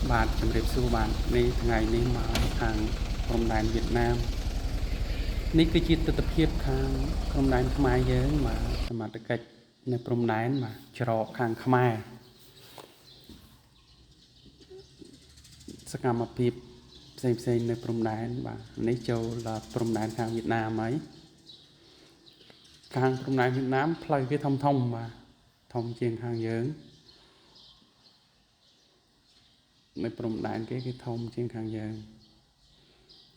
បាទជំរាបសួរបាទនេះថ្ងៃនេះមកខាងព្រំដែនវៀតណាមនេះគឺជាទស្សនវិជ្ជាខាងព្រំដែនខ្មែរយើងបាទសមត្ថកិច្ចនៅព្រំដែនបាទច្រកខាងខ្មែរសកម្មភាពផ្សេងនៅព្រំដែនបាទនេះចូលដល់ព្រំដែនខាងវៀតណាមហើយខាងព្រំដែនវៀតណាមផ្លូវវាធំបាទធំជាងខាងយើងនៅព្រំដែនគេធំជាងខាងយើង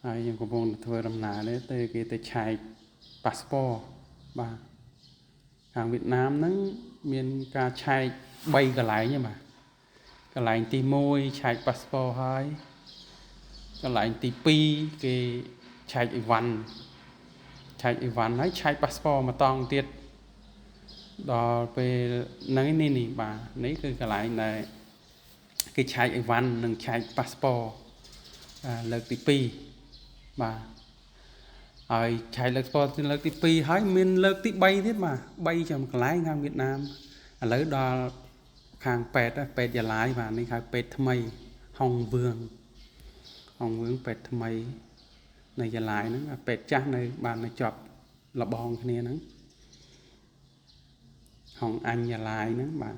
ហើយយើងកំពុងធ្វើដំណើរនេះទៅគេទៅឆែកប៉ាសពតបាទខាងវៀតណាមហ្នឹងមានការឆែក3កន្លែងទេបាទកន្លែងទី1ឆែកប៉ាសពតហើយកន្លែងទី2គេឆែកអីវ៉ាន់ហើយឆែកប៉ាសពតមកតង់ទៀតដល់ពេលហ្នឹងនេះបាទនេះគឺកន្លែងដែលគេឆែកអីវ៉ាន់និងឆែកប៉ាសពតលើកទី2បាទហើយឆែកលើកស្ពតលើកទី2ហើយមានលើកទី3ទៀតបាទ3ចំកន្លែងខាងវៀតណាមឥឡូវដល់ខាងពេទ្យយាឡាយបាទនេះហៅពេទ្យថ្មីហុងវឿងពេទ្យថ្មីនៅយាឡាយហ្នឹងពេទ្យចាស់នៅបាននៅជាប់លបងគ្នាហ្នឹងហុងអញយាឡាយហ្នឹងបាទ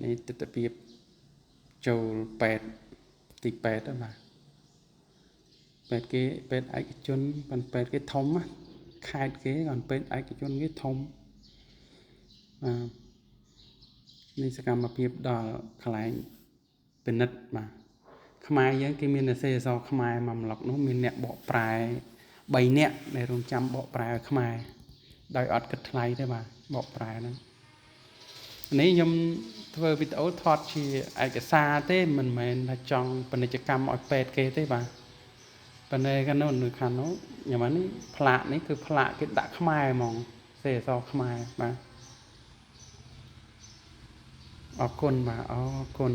នេះទស្សនវិជ្ជាចូលពេទ្យទីពេទ្យបាទពេទ្យគេពេទ្យឯកជនប៉ុន្តែពេទ្យគេធំខេត្តគេcònពេទ្យឯកជនគេធំនេះសកម្មភាពដល់កន្លែងពិនិត្យបាទខ្មែរយើងគេមានសេអសខ្មែរមួយប្លុកនោះមានអ្នកបកប្រែ3នាក់ដែលរងចាំបកប្រែឲ្យខ្មែរដោយអត់គិតថ្លៃទេបាទបកប្រែហ្នឹងនេះខ្ញុំធ្វើវីដេអូថតជាឯកសារទេមិនមែនថាចង់ពាណិជ្ជកម្មឲ្យពេទ្យគេទេបាទប៉ុន្តែកាលនោះនៅខាងនោះខ្ញុំនេះផ្លាកនេះគឺផ្លាកគេដាក់ខ្មែរហ្មងសេអសខ្មែរបាទអរគុណបាទអរគុណ